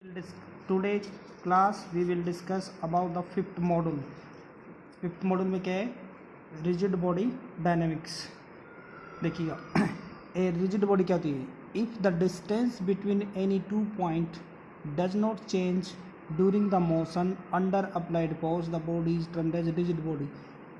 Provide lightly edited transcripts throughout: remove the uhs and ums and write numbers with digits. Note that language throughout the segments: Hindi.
Today class we will discuss about the fifth module. Fifth module में क्या है? Rigid body dynamics. देखिएगा, ए रिजिड बॉडी क्या होती है? If the distance between any two point does not change during the motion under applied force the body is termed as rigid body.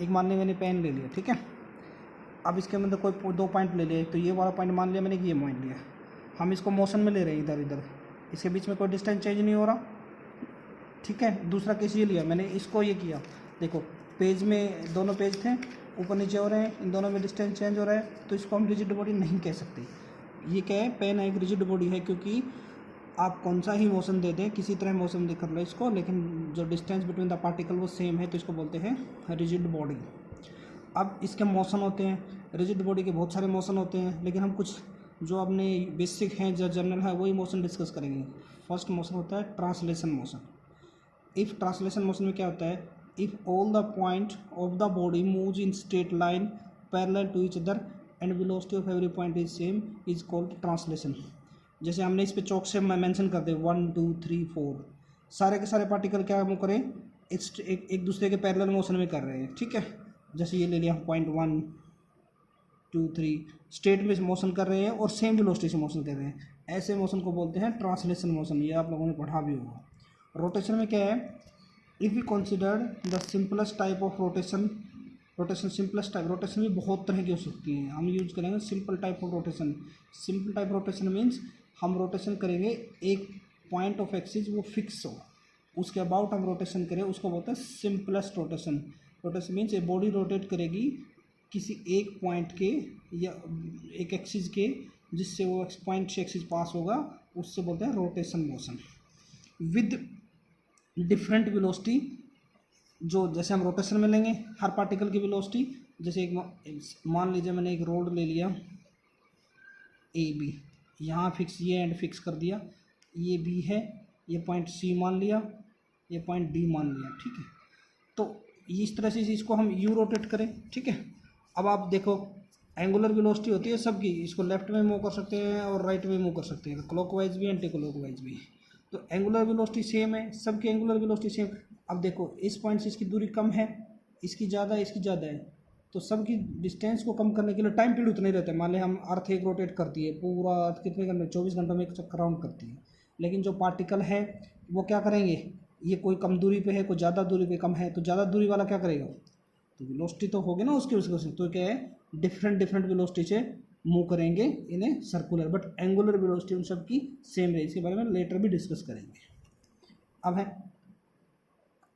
एक मान लिया मैंने पेन ले लिया, ठीक है। अब इसके अंदर कोई दो पॉइंट ले लिया, तो ये वाला पॉइंट मान लिया मैंने कि ये पॉइंट लिया, हम इसको मोशन में ले रहे हैं इधर इधर, इसके बीच में कोई डिस्टेंस चेंज नहीं हो रहा, ठीक है। दूसरा केस ये लिया मैंने, इसको ये किया, देखो पेज में दोनों पेज थे, ऊपर नीचे हो रहे हैं, इन दोनों में डिस्टेंस चेंज हो रहा है, तो इसको हम रिजिड बॉडी नहीं कह सकते। ये क्या है? पेन एक रिजिड बॉडी है, क्योंकि आप कौन सा ही मोशन दे दें, किसी तरह मोशन दे कर लो इसको, लेकिन जो डिस्टेंस बिटवीन द पार्टिकल वो सेम है, तो इसको बोलते हैं रिजिड बॉडी। अब इसके मोशन होते हैं, रिजिड बॉडी के बहुत सारे मोशन होते हैं, लेकिन हम कुछ जो अपने बेसिक हैं, जो जनरल है, वही मोशन डिस्कस करेंगे। फर्स्ट मोशन होता है translation motion. If translation motion में क्या होता है? If all the point of the body moves in straight line parallel to each other and velocity of every point is same is called translation. जैसे हमने इस पे चौक से मेंशन कर दे 1 2 3 4, सारे के सारे पार्टिकल क्या मूव करें? एक दूसरे के पैरेलल मोशन में कर रहे हैं, ठीक है। जैसे ये ले लिया पॉइंट 1 2 3 स्ट्रेट में मोशन कर रहे हैं और सेम वेलोसिटी से मोशन कर रहे हैं, ऐसे मोशन को बोलते हैं ट्रांसलेशन मोशन। ये आप लोगों ने पढ़ा भी होगा। रोटेशन में क्या है? If we consider the simplest type of rotation, simplest type rotation भी बहुत तरह की हो सकती हैं, हम यूज करेंगे simple type of rotation. Simple type rotation means हम रोटेशन करेंगे, एक पॉइंट ऑफ एक्सिस वो फिक्स हो, उसके अबाउट हम रोटेशन करें, उसको बोलते हैं simplest rotation. Rotation means a body rotate करेगी किसी एक पॉइंट के या एक एक्सिस के, जिससे वो पॉइंट से एक्सिस पास होगा, उससे बोलते हैं rotation motion with different velocity. जो जैसे हम रोटेशन में लेंगे हर पार्टिकल की वेलोसिटी, जैसे एक मान लीजिए मैंने एक रोड ले लिया ए बी, यहाँ फिक्स, ये एंड फिक्स कर दिया, ये बी है, ये पॉइंट सी मान लिया, ये पॉइंट डी मान लिया, ठीक है। तो इस तरह से इसको हम यू रोटेट करें, ठीक है। अब आप देखो, एंगुलर वेलोसिटी होती है सबकी, इसको लेफ्ट में मूव कर सकते हैं और राइट में मूव कर सकते हैं, क्लॉकवाइज भी एंटी क्लॉकवाइज भी। तो एंगुलर वेलोसिटी सेम है, सबकी एंगुलर वेलोसिटी सेम। अब देखो इस पॉइंट से इसकी दूरी कम है, इसकी ज़्यादा है, इसकी ज़्यादा है, तो सबकी डिस्टेंस को कम करने के लिए टाइम पीरियड उतना ही रहता है। मान लें हम अर्थ एक रोटेट करती है, पूरा अर्थ कितने घंटे, 24 घंटों में एक चक्कर राउंड करती है, लेकिन जो पार्टिकल है वो क्या करेंगे? ये कोई कम दूरी पे है, कोई ज़्यादा दूरी पे कम है, तो ज़्यादा दूरी वाला क्या करेगा? तो वेलोसिटी तो होगी ना उसकी, तो क्या है? डिफरेंट वेलोसिटी से मूव करेंगे इन्हें सर्कुलर, बट एंगुलर वेलोसिटी उन सब की सेम है। इसके बारे में लेटर भी डिस्कस करेंगे। अब है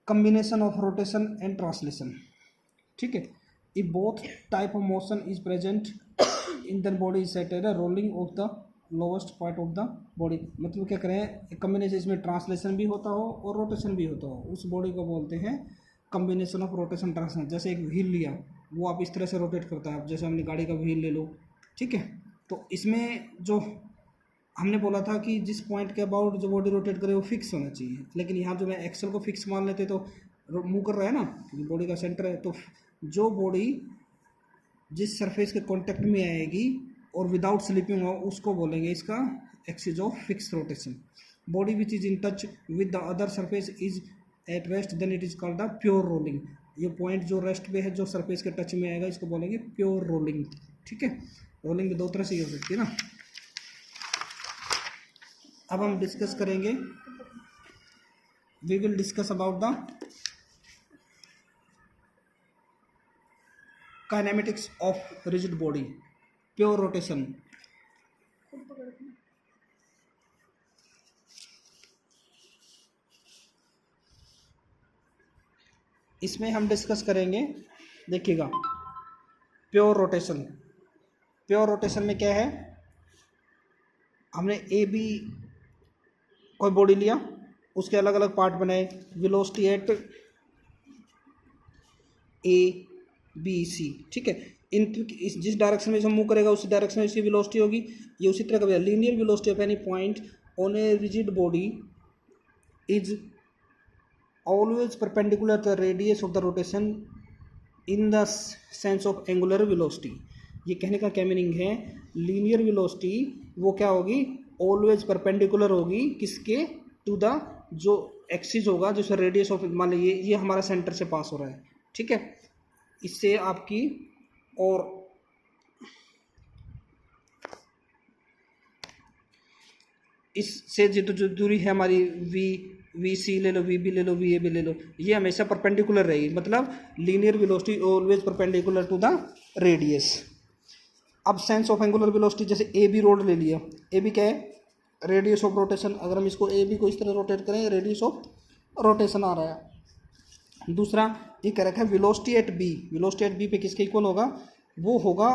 combination of rotation and translation, ठीक है। If both type of motion is present in the body is set as rolling of the lowest part of the body. मतलब क्या करें? कम्बिनेशन, इसमें ट्रांसलेशन भी होता हो और रोटेशन भी होता हो, उस बॉडी को बोलते हैं कम्बिनेशन ऑफ रोटेशन ट्रांसलेशन। जैसे एक व्हील लिया, वो आप इस तरह से रोटेट करता है, आप जैसे हमने गाड़ी का व्हील ले लो, ठीक है। तो इसमें जो हमने बोला था कि जिस पॉइंट के अबाउट जो बॉडी रोटेट करे वो फिक्स होना चाहिए, लेकिन यहाँ जो मैं एक्सल को फिक्स मान लेते तो मूव कर रहा है ना, क्योंकि बॉडी का सेंटर है। तो जो बॉडी जिस सरफेस के कॉन्टेक्ट में आएगी और विदाउट स्लिपिंग हो, उसको बोलेंगे इसका axis of fix rotation. Body which is in touch with the other surface is at rest, then it is called the pure rolling. ये पॉइंट जो रेस्ट पे है, जो सरफेस के टच में आएगा, इसको बोलेंगे प्योर रोलिंग, ठीक है। रोलिंग भी दो तरह से हो सकती है ना। अब हम डिस्कस करेंगे, we will discuss about the kinematics of rigid body, pure rotation. इसमें हम डिस्कस करेंगे, देखिएगा, प्योर रोटेशन। प्योर रोटेशन में क्या है? हमने ए बी कोई बॉडी लिया, उसके अलग अलग पार्ट बनाए, velocity at A B C, ठीक है। जिस डायरेक्शन में से मूव करेगा उसी डायरेक्शन में इसकी वेलोसिटी होगी। ये उसी तरह का linear velocity of any point on A rigid body is always perpendicular to the radius of the rotation in the sense of angular velocity। ये कहने का क्या मीनिंग है? लीनियर वेलोसिटी वो क्या होगी? ऑलवेज परपेंडिकुलर होगी किसके? टू द जो एक्सिस होगा, जैसे रेडियस ऑफ, मान लीजिए ये हमारा सेंटर से पास हो रहा है, ठीक है, इससे आपकी और इससे जो दूरी है हमारी वी सी ले लो, वी बी ले लो, वी ए बी ले लो, ये हमेशा परपेंडिकुलर रहेगी, मतलब linear velocity always perpendicular to the radius. अब सेंस ऑफ एंगुलर वेलोसिटी, जैसे ए बी रोड ले लिया, ए बी क्या है, रेडियस ऑफ रोटेशन, अगर हम इसको ए बी को इस तरह रोटेट करें, रेडियस ऑफ रोटेशन आ रहा है। दूसरा ये कह रखा है velocity at B, velocity at B पे किसके इक्वल होगा, वो होगा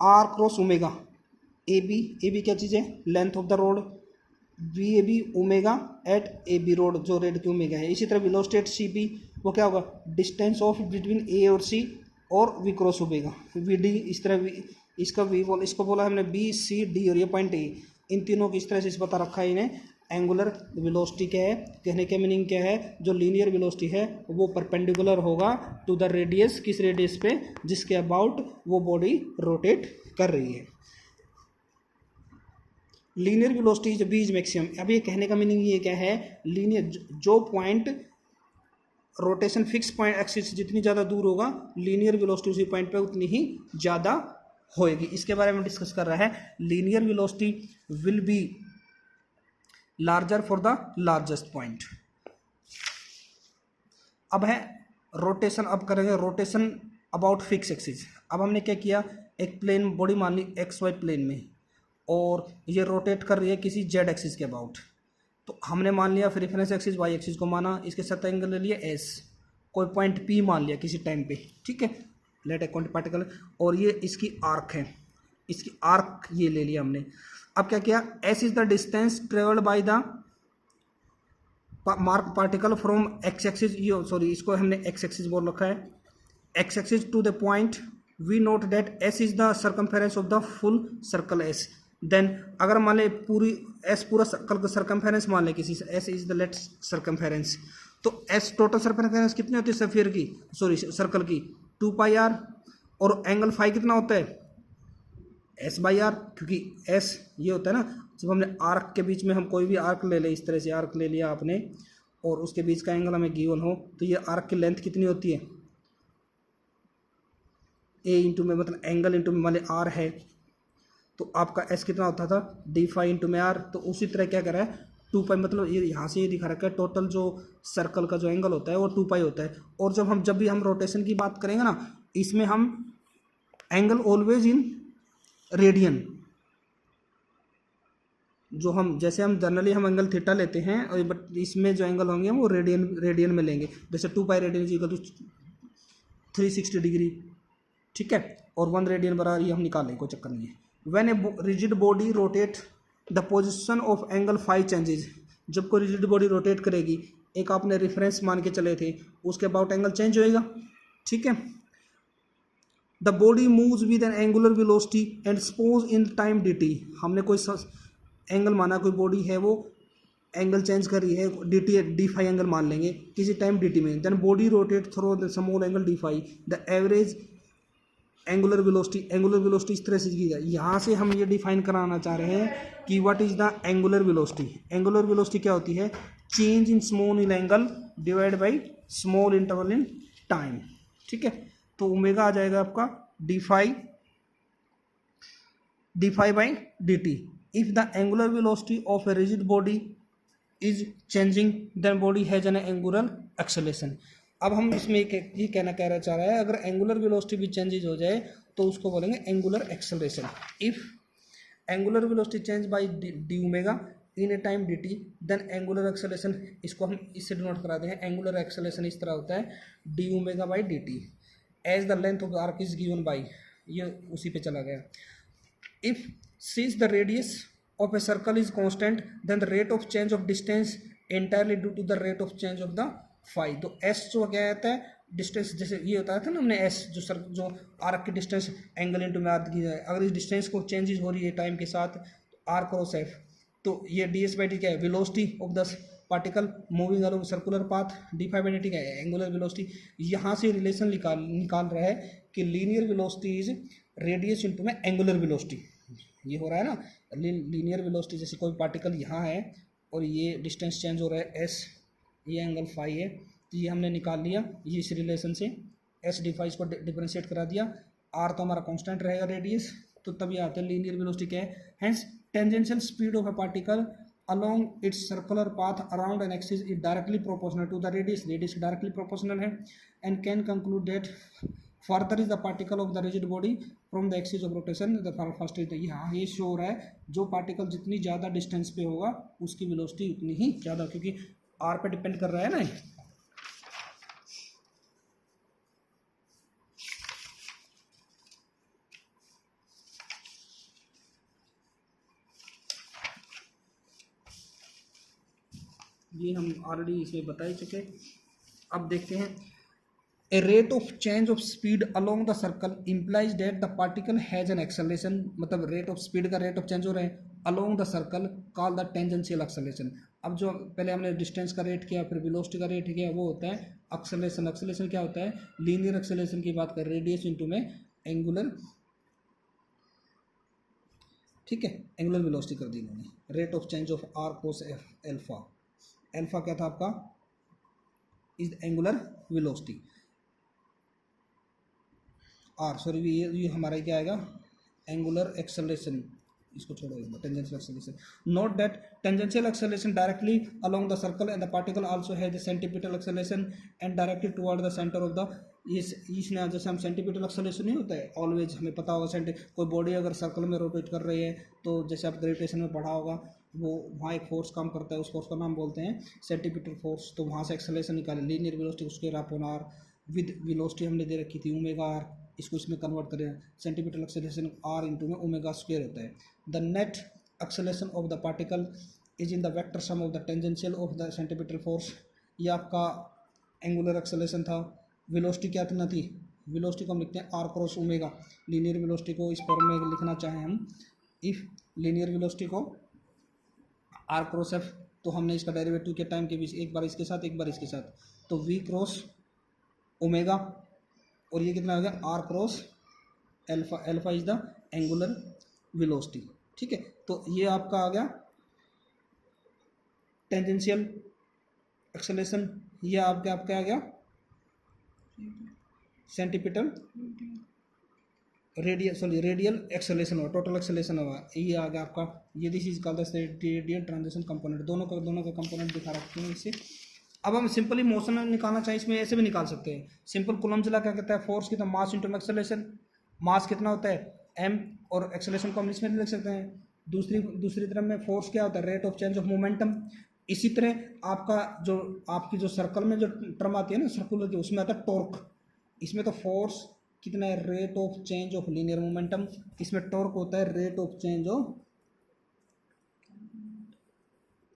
R cross omega. A B क्या चीज़ है, length of the rod, V A B omega at A B rod, जो रेड की ओमेगा है। इसी तरह वेलोसिटी एट सी बी वो क्या होगा, डिस्टेंस ऑफ बिटवीन ए और सी और V cross omega, V D, इस तरह इसका वी बोल, इसको बोला हमने बी सी डी और ये पॉइंट ए, इन तीनों की इस तरह से इस बता रखा है इन्हें। एंगुलर वेलोसिटी क्या है, कहने के मीनिंग क्या है, जो लीनियर वेलोसिटी है वो परपेंडिकुलर होगा टू द रेडियस, किस रेडियस पे, जिसके अबाउट वो बॉडी रोटेट कर रही है। लीनियर वेलोसिटी जो बीज मैक्सिमम, अब ये कहने का मीनिंग ये क्या है, लीनियर जो point rotation fix point axis से जितनी ज़्यादा दूर होगा, लीनियर वेलोसिटी उसी पॉइंट पे उतनी ही ज़्यादा होएगी। इसके बारे में डिस्कस कर रहा है, linear velocity will be larger for the largest point. अब है रोटेशन, अब करेंगे रोटेशन अबाउट फिक्स एक्सिस। अब हमने क्या किया, एक प्लेन बॉडी मान ली एक्स वाई प्लेन में, और ये रोटेट कर रही है किसी जेड एक्सिस के अबाउट, तो हमने मान लिया रेफरेंस एक्सिस वाई एक्सिस को माना, इसके साथ एंगल ले लिया एस, कोई पॉइंट पी मान लिया किसी टाइम पे, ठीक है, लेट ए क्वांटिटी पार्टिकल, और ये इसकी आर्क है, इसकी आर्क ये ले लिया हमने। अब क्या किया, S is the distance travelled by the mark particle from X axis, ये सॉरी इसको हमने एक्स एक्सिस बोल रखा है, X axis to the point, we note that S is the circumference of the full circle S. Then अगर मान ले पूरी एस पूरा सर्कल का सर्कमफेरेंस मान ले किसी से, S is the let circumference, तो एस टोटल सर्कमफेरेंस कितनी होती है स्फीयर की, सॉरी सर्कल की, 2 पाई आर, और एंगल फाई कितना होता है, एस बाई आर, क्योंकि एस ये होता है ना, जब हमने आर्क के बीच में हम कोई भी आर्क ले लें, इस तरह से आर्क ले लिया आपने, और उसके बीच का एंगल हमें गिवन हो, तो ये आर्क की लेंथ कितनी होती है, ए इंटू में, मतलब एंगल इंटू में मान ली आर है, तो आपका एस कितना होता था, डी फाई इंटू में आर। तो उसी तरह क्या करा है, 2 पाई, मतलब ये यहाँ से ये दिखा रखा है, टोटल जो सर्कल का जो एंगल होता है वो 2 पाई होता है। और जब भी हम रोटेशन की बात करेंगे ना, इसमें हम एंगल ऑलवेज इन रेडियन, जो हम जैसे हम जनरली हम एंगल थीटा लेते हैं, और बट इसमें जो एंगल होंगे वो रेडियन में लेंगे, जैसे 2 pi radian equal to 360 degree, ठीक है, और 1 रेडियन बराबर ये हम निकाल लें, कोई चक्कर नहीं है। When a rigid body rotate, the position of angle phi changes, जब कोई रिजिड बॉडी रोटेट करेगी, एक आपने रेफरेंस मान के चले थे, उसके अबाउट एंगल चेंज होएगा, ठीक है। The body moves with N angular velocity and suppose in time dt, हमने कोई एंगल माना, कोई बॉडी है वो एंगल चेंज कर रही है, dt डी फाई एंगल मान लेंगे किसी टाइम dt में, then body rotate through the small angle D phi, the average angular velocity इस तरह से की जाए। यहाँ से हम ये डिफाइन कराना चाह रहे हैं कि what is the angular velocity. Angular velocity क्या होती है, change in small in angle divide by small interval in time, ठीक है। तो ओमेगा आ जाएगा आपका D phi by D T. If the angular velocity of a rigid body is changing, then body has an angular acceleration. अब हम इसमें ये कहना चाह रहा है, अगर एंगुलर वेलोसिटी भी चेंजेज हो जाए तो उसको बोलेंगे angular acceleration. If angular velocity change by D omega in a time D T, then angular acceleration, इसको हम इससे डिनोट कराते हैं, एंगुलर एक्सेलरेशन इस तरह होता है D omega by D T as the length of the arc is given by, ये उसी पे चला गया। If since the radius of a circle is constant, then the rate of change of distance entirely due to the rate of change of the phi. तो एस जो क्या आता है डिस्टेंस, जैसे ये होता था ना हमने एस जो आर्क की डिस्टेंस एंगल इंटू में आर्क की जाए, अगर इस डिस्टेंस को चेंजेस हो रही है टाइम के साथ, तो आर क्रॉस एफ, तो ये डी एस बाई टी क्या है, velocity of the particle moving along circular path, D phi by T क्या है, एंगुलर वेलोसिटी। यहाँ से रिलेशन निकाल रहा है कि linear velocity is radius into में एंगुलर वेलोसिटी, ये हो रहा है ना। लीनियर वेलोसिटी, जैसे कोई पार्टिकल यहाँ है और ये डिस्टेंस चेंज हो रहा है एस, ये एंगल फाई है, तो ये हमने निकाल लिया ये इस रिलेशन से, एस डी फाई इसको डिफरेंशिएट करा दिया, आर तो हमारा कांस्टेंट रहेगा रेडियस, तो तभी आते हैं लीनियर वेलोसिटी क्या है। Hence tangential speed of A particle along its circular path around an axis is directly proportional to the radius directly proportional है, and can conclude that further is the particle of the rigid body from the axis of rotation the first is the, यहाँ ये शो हो रहा है जो पार्टिकल जितनी ज़्यादा डिस्टेंस पे होगा उसकी वेलोसिटी उतनी ही ज़्यादा, क्योंकि आर पे डिपेंड कर रहा है ना। ये हम ऑलरेडी इसमें बता ही चुके। अब देखते हैं, a rate of change of speed along the circle implies that the particle has an acceleration, मतलब रेट ऑफ स्पीड का रेट ऑफ चेंज हो रहा है along the circle call the tangential acceleration. अब जो पहले हमने डिस्टेंस का रेट किया फिर वेलोसिटी का रेट किया वो होता है एक्सेलरेशन। एक्सेलरेशन क्या होता है, लीनियर एक्सेलरेशन की बात कर रेडियस इंटू में एंगुलर, ठीक है, एंगुलर वेलोसिटी कर दी इन्होंने। Rate of change of R cos F alpha, alpha क्या था आपका, is angular velocity, R sorry ये हमारा क्या आएगा एंगुलर एक्सेलरेशन, इसको छोड़ो tangential acceleration. Note that tangential acceleration directly along the circle and the particle also has the centripetal acceleration and directed toward the centre of the, इसमें जैसे हम सेंटीपिटल एक्सेलरेशन नहीं होता है ऑलवेज, हमें पता होगा कोई बॉडी अगर सर्कल में रोटेट कर रही है तो जैसे आप ग्रेविटेशन में पढ़ा होगा वो वहाँ एक फोर्स काम करता है, उस फोर्स का नाम बोलते हैं सेंटीपिटल फोर्स। तो वहाँ से एक्सेलरेशन निकाले, लीनियर वेलोसिटी उसके अपॉन आर विद वेलोसिटी हमने दे रखी थी ओमेगा आर, इसको इसमें कन्वर्ट करें सेंटीपिटल एक्सेलरेशन आर इंटू में ओमेगा स्क्वायर होता है। The net acceleration of the particle is in the vector sum of the tangential of the centripetal force. ये आपका एंगुलर एक्सेलरेशन था। वेलोसिटी क्या ना थी, वेलोसिटी को हम लिखते हैं R cross omega. Linear velocity को इस फॉर्म में लिखना चाहें हम, इफ लीनियर वेलोसिटी को आर क्रॉस एफ, तो हमने इसका डेरिवेटिव के टाइम के बीच एक बार इसके साथ एक बार इसके साथ, तो वी क्रॉस ओमेगा, और ये कितना हो गया R cross alpha, alpha is the angular velocity, ठीक है। तो ये आपका आ गया टेंजेंशियल एक्सेलरेशन, ये आपका आ गया सेंटीपिटल रेडियल एक्सेलरेशन हुआ, टोटल एक्सेलरेशन हुआ, ये आ गया आपका, ये this is called the radial transition component. दोनों का कंपोनेंट दिखा रखते हैं इसे। अब हम सिंपली मोशन निकालना चाहिए, इसमें ऐसे भी निकाल सकते हैं। सिंपल कूलम्ब लॉ क्या कहता है, फोर्स कितना मास इंटू एक्सेलरेशन, मास कितना होता है m, और एक्सेलरेशन को हम इसमें लिख सकते हैं। दूसरी तरफ में फोर्स क्या होता है, rate of change of momentum. इसी तरह आपकी जो सर्कल में जो टर्म आती है ना सर्कुलर की, उसमें आता है टॉर्क। इसमें तो फोर्स कितना है, rate of change of linear momentum, इसमें टॉर्क होता है rate of change of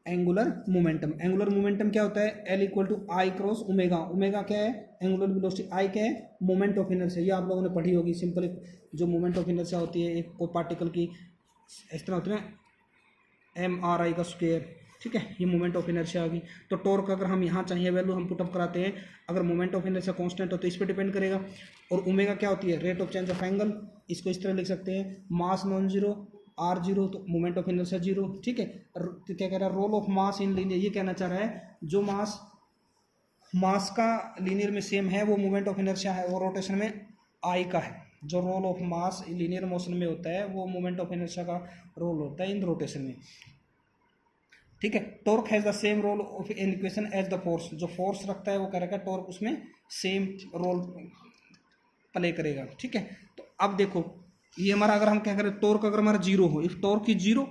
angular momentum. Angular momentum क्या होता है, L equal to I cross omega. Omega क्या है, एंगुलर वेलोसिटी, आई क्या है, मोमेंट ऑफ इनर्शिया। ये आप लोगों ने पढ़ी होगी सिंपल, जो मोमेंट ऑफ इनर्शिया होती है एक कोई पार्टिकल की, इस तरह होती है एम आर आई का स्क्वायर, ठीक है, ये मोमेंट ऑफ इनर्शिया होगी। तो टॉर्क अगर हम यहाँ चाहिए वैल्यू हम पुटअप कराते हैं, अगर मोमेंट ऑफ इनर्शिया कांस्टेंट हो तो इस पर डिपेंड करेगा। और ओमेगा क्या होती है, rate of change of angle, इसको इस तरह लिख सकते हैं, mass non zero, R zero, तो मोमेंट ऑफ इनर्शिया जीरो, ठीक है। तो क्या कह रहा है, role of mass in linear, ये कहना चाह रहा है जो मास का लीनियर में सेम है वो मोमेंट ऑफ इनर्शिया है, वो रोटेशन में आई का है। जो role of mass linear motion में होता है वो मोमेंट ऑफ इनर्शिया का रोल होता है इन रोटेशन में, ठीक है। Torque has the same role of in equation as the force, जो फोर्स रखता है वो करेगा टॉर्क उसमें सेम रोल प्ले करेगा, ठीक है। तो अब देखो ये हमारा, अगर हम क्या करें, टॉर्क अगर हमारा जीरो हो, इफ टॉर्क इज जीरो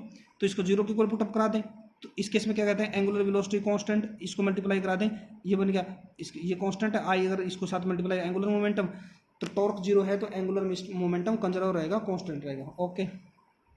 तो इसको जीरो की इक्वल पुटअप करा दें, तो इस केस में क्या कहते हैं, एंगुलर वेलोसिटी कांस्टेंट, इसको मल्टीप्लाई करा दें, ये बन गया ये कांस्टेंट है आई, अगर इसको साथ मल्टीप्लाई एंगुलर मोमेंटम, तो टॉर्क जीरो है तो एंगुलर मोमेंटम कंजर्व रहेगा, कांस्टेंट रहेगा, ओके।